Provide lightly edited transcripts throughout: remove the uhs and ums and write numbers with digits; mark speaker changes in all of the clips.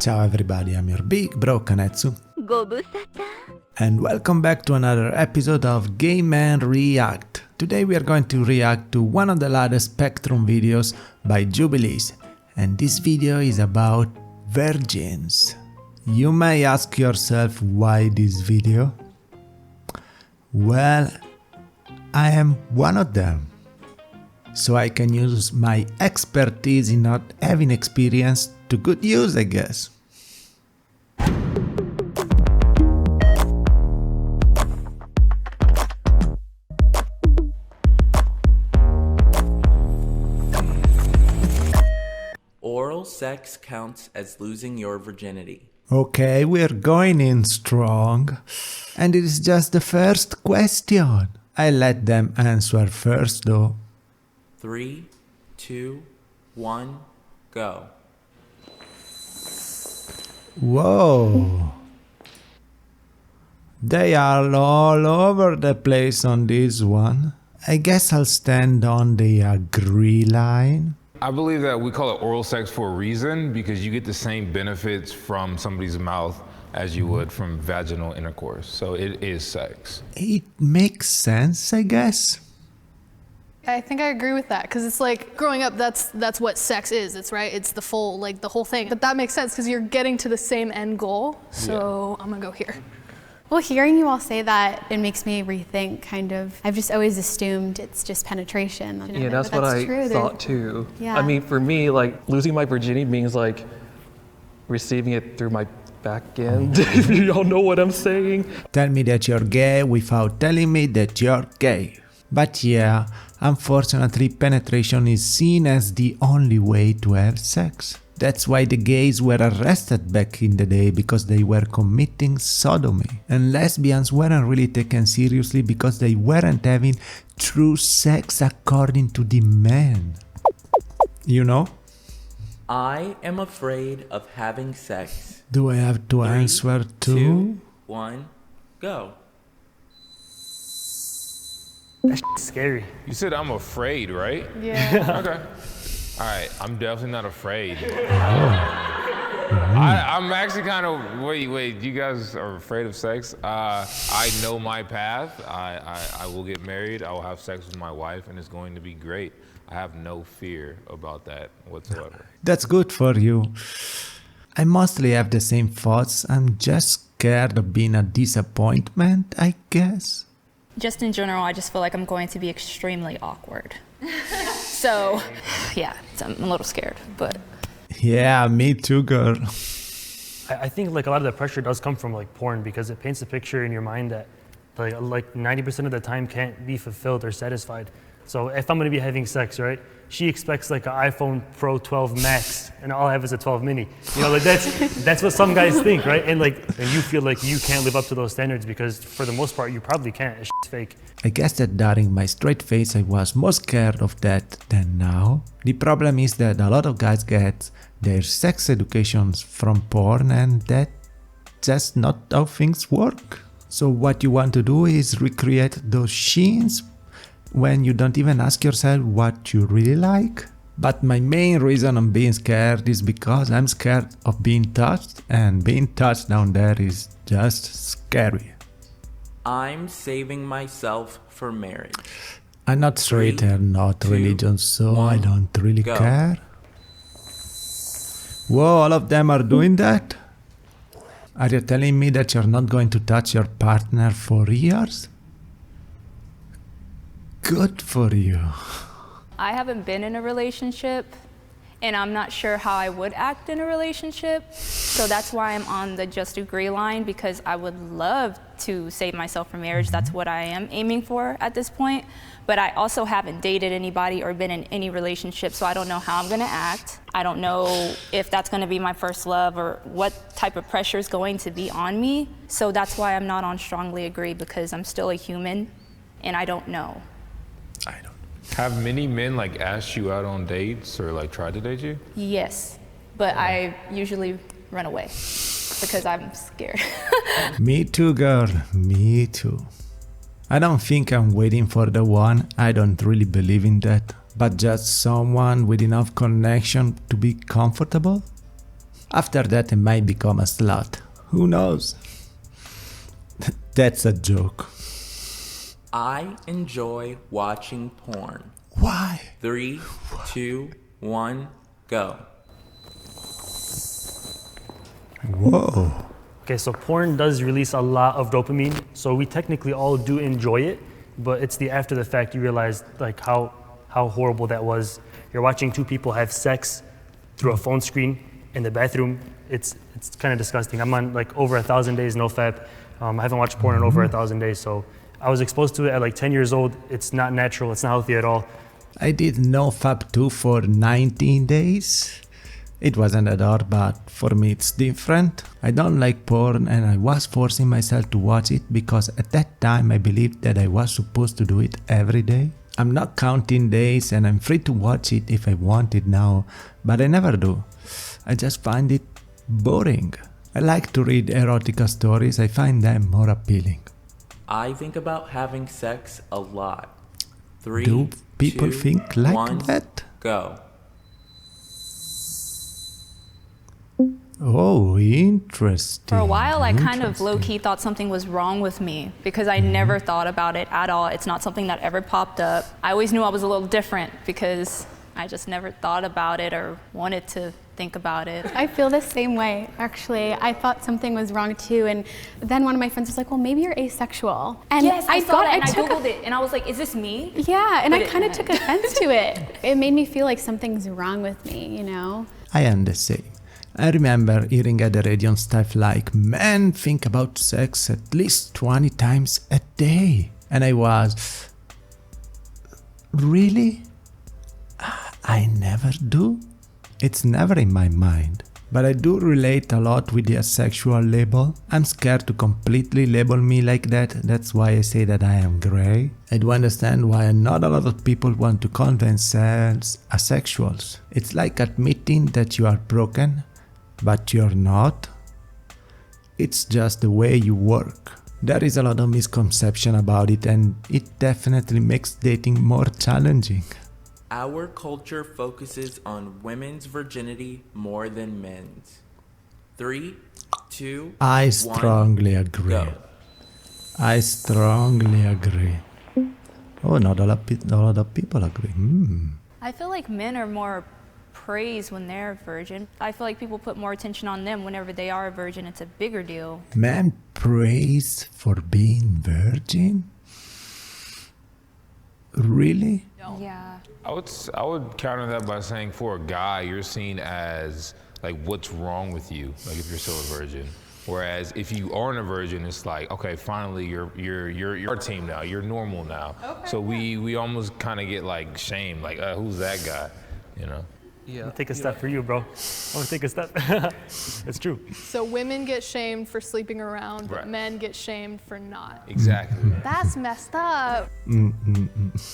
Speaker 1: Ciao everybody, I'm your big bro Kanetsu. And welcome back to another episode of Gay Man React. Today we are going to react to one of the latest Spectrum videos by Jubilees. And this video is about virgins. You may ask yourself why this video? Well, I am one of them. So I can use my expertise in not having experience to good use, I guess.
Speaker 2: Oral sex counts as losing your virginity.
Speaker 1: Okay, we're going in strong. And it is just the first question. I let them answer first though.
Speaker 2: 3, 2, 1, go.
Speaker 1: Whoa. They are all over the place on this one. I guess I'll stand on the agree line.
Speaker 3: I believe that we call it oral sex for a reason because you get the same benefits from somebody's mouth as you would from vaginal intercourse. So it is sex.
Speaker 1: It makes sense, I guess.
Speaker 4: I think I agree with that because it's like growing up, that's what sex is. It's right. It's the full, like the whole thing. But that makes sense because you're getting to the same end goal. So yeah. I'm gonna go here.
Speaker 5: Well, hearing you all say that, it makes me rethink kind of. I've just always assumed it's just penetration.
Speaker 6: Yeah, that's what I thought too.
Speaker 5: Yeah.
Speaker 6: I mean, for me, like losing my virginity means like receiving it through my back end. If you all know what I'm saying.
Speaker 1: Tell me that you're gay without telling me that you're gay. But yeah, unfortunately penetration is seen as the only way to have sex. That's why the gays were arrested back in the day, because they were committing sodomy. And lesbians weren't really taken seriously because they weren't having true sex according to the men. You know?
Speaker 2: I am afraid of having sex.
Speaker 1: Do I have to
Speaker 2: 3,
Speaker 1: answer too?
Speaker 2: 2, 1, go.
Speaker 7: That shit's scary.
Speaker 3: You said I'm afraid, right?
Speaker 4: Yeah.
Speaker 3: Okay. All right, I'm definitely not afraid. I'm actually kind of, wait, you guys are afraid of sex? I know my path. I will get married, I will have sex with my wife, and it's going to be great. I have no fear about that whatsoever.
Speaker 1: That's good for you. I mostly have the same thoughts. I'm just scared of being a disappointment, I guess.
Speaker 8: Just in general, I just feel like I'm going to be extremely awkward. So, yeah, I'm a little scared, but.
Speaker 1: Yeah, me too, girl.
Speaker 7: I think like a lot of the pressure does come from like porn because it paints a picture in your mind that like 90% of the time can't be fulfilled or satisfied. So if I'm gonna be having sex, right? She expects like an iPhone Pro 12 Max and all I have is a 12 mini. You know, like that's what some guys think, right? And you feel like you can't live up to those standards because for the most part you probably can't. It's fake.
Speaker 1: I guess that during my straight phase I was more scared of that than now. The problem is that a lot of guys get their sex educations from porn and that's just not how things work. So what you want to do is recreate those scenes when you don't even ask yourself what you really like. But my main reason I'm being scared is because I'm scared of being touched, and being touched down there is just scary.
Speaker 2: I'm saving myself for marriage.
Speaker 1: I'm not straight
Speaker 2: 3,
Speaker 1: and not
Speaker 2: 2,
Speaker 1: religious, so
Speaker 2: 1,
Speaker 1: I don't really
Speaker 2: go.
Speaker 1: care. Whoa, all of them are doing that? Are you telling me that you're not going to touch your partner for years? Good for you.
Speaker 8: I haven't been in a relationship, and I'm not sure how I would act in a relationship. So that's why I'm on the just agree line, because I would love to save myself from marriage. That's what I am aiming for at this point. But I also haven't dated anybody or been in any relationship, so I don't know how I'm gonna act. I don't know if that's gonna be my first love or what type of pressure is going to be on me. So that's why I'm not on strongly agree, because I'm still a human and I don't know.
Speaker 1: I don't.
Speaker 3: Have many men like asked you out on dates or like tried to date you?
Speaker 8: Yes, but I usually run away because I'm scared.
Speaker 1: Me too, girl. Me too. I don't think I'm waiting for the one. I don't really believe in that. But just someone with enough connection to be comfortable? After that I might become a slut. Who knows? That's a joke.
Speaker 2: I enjoy watching porn.
Speaker 1: Why?
Speaker 2: 3, 2, 1, go.
Speaker 1: Whoa.
Speaker 7: Okay, so porn does release a lot of dopamine, so we technically all do enjoy it, but it's the after the fact you realize like how horrible that was. You're watching two people have sex through a phone screen in the bathroom. It's kind of disgusting. I'm on like over 1,000 days NoFap. I haven't watched porn in over 1,000 days, so I was exposed to it at like 10 years old. It's not natural, it's not healthy at all.
Speaker 1: I did NoFap 2 for 19 days. It wasn't that hard, but for me it's different. I don't like porn and I was forcing myself to watch it because at that time I believed that I was supposed to do it every day. I'm not counting days and I'm free to watch it if I want it now, but I never do. I just find it boring. I like to read erotica stories, I find them more appealing.
Speaker 2: I think about having sex a lot. 3,
Speaker 1: Do people
Speaker 2: 2,
Speaker 1: think like
Speaker 2: 1,
Speaker 1: that?
Speaker 2: go.
Speaker 1: Oh, interesting.
Speaker 8: For a while, I kind of low-key thought something was wrong with me because I never thought about it at all. It's not something that ever popped up. I always knew I was a little different because I just never thought about it or wanted to think about it.
Speaker 5: I feel the same way, actually. I thought something was wrong too, and then one of my friends was like, well, maybe you're asexual. And
Speaker 8: Yes, I saw that and I
Speaker 5: took
Speaker 8: Googled it and I was like, is this me?
Speaker 5: Yeah, and
Speaker 8: But
Speaker 5: I kind of took offense to it. It made me feel like something's wrong with me, you know?
Speaker 1: I am the same. I remember hearing at the radio stuff like, men think about sex at least 20 times a day. And I was, really? I never do? It's never in my mind. But I do relate a lot with the asexual label. I'm scared to completely label me like that. That's why I say that I am gray. I do understand why not a lot of people want to call themselves asexuals. It's like admitting that you are broken, but you're not. It's just the way you work. There is a lot of misconception about it and it definitely makes dating more challenging.
Speaker 2: Our culture focuses on women's virginity more than men's. 3, 2,
Speaker 1: I
Speaker 2: 1,
Speaker 1: strongly agree.
Speaker 2: go.
Speaker 1: I strongly agree. Oh, not a lot of people agree.
Speaker 8: I feel like men are more praised when they're a virgin. I feel like people put more attention on them whenever they are a virgin. It's a bigger deal.
Speaker 1: Man praise for being virgin? Really?
Speaker 8: Yeah.
Speaker 3: I would counter that by saying for a guy, you're seen as like what's wrong with you, like if you're still a virgin. Whereas if you aren't a virgin, it's like, okay, finally you're our team now, you're normal now. Okay, so we almost kind of get like shamed, like who's that guy, you know?
Speaker 6: Yeah.
Speaker 7: I'll take a step for you, bro. I'll take a step. It's true.
Speaker 4: So women get shamed for sleeping around, but
Speaker 3: Right.
Speaker 4: men get shamed for not.
Speaker 3: Exactly.
Speaker 4: That's messed up.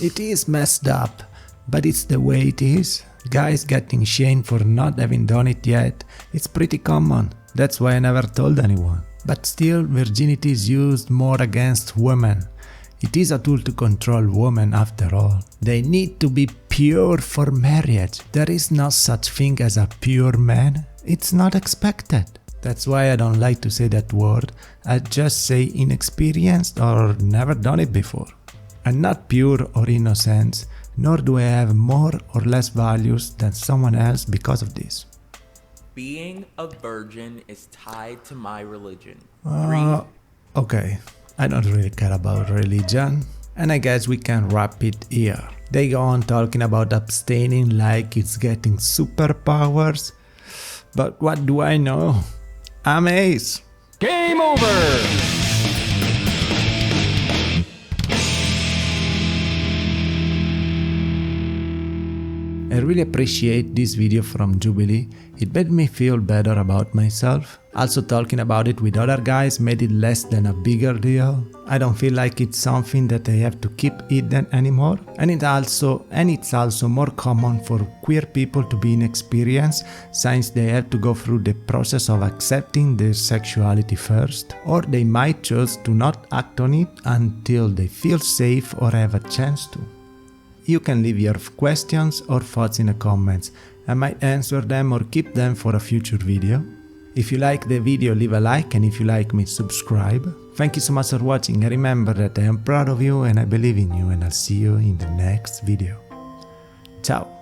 Speaker 1: It is messed up, but it's the way it is. Guys getting shamed for not having done it yet, it's pretty common. That's why I never told anyone. But still, virginity is used more against women. It is a tool to control women after all. They need to be pure for marriage. There is no such thing as a pure man. It's not expected. That's why I don't like to say that word. I just say inexperienced or never done it before. I'm not pure or innocent, nor do I have more or less values than someone else because of this.
Speaker 2: Being a virgin is tied to my religion.
Speaker 1: Okay, I don't really care about religion, and I guess we can wrap it here. They go on talking about abstaining like it's getting superpowers, but what do I know? I'm Ace.
Speaker 9: Game over!
Speaker 1: I really appreciate this video from Jubilee. It made me feel better about myself. Also talking about it with other guys made it less than a bigger deal. I don't feel like it's something that I have to keep hidden anymore. And it's also more common for queer people to be inexperienced since they have to go through the process of accepting their sexuality first. Or they might choose to not act on it until they feel safe or have a chance to. You can leave your questions or thoughts in the comments. I might answer them or keep them for a future video. If you like the video, leave a like, and if you like me, subscribe. Thank you so much for watching, and remember that I am proud of you and I believe in you, and I'll see you in the next video. Ciao!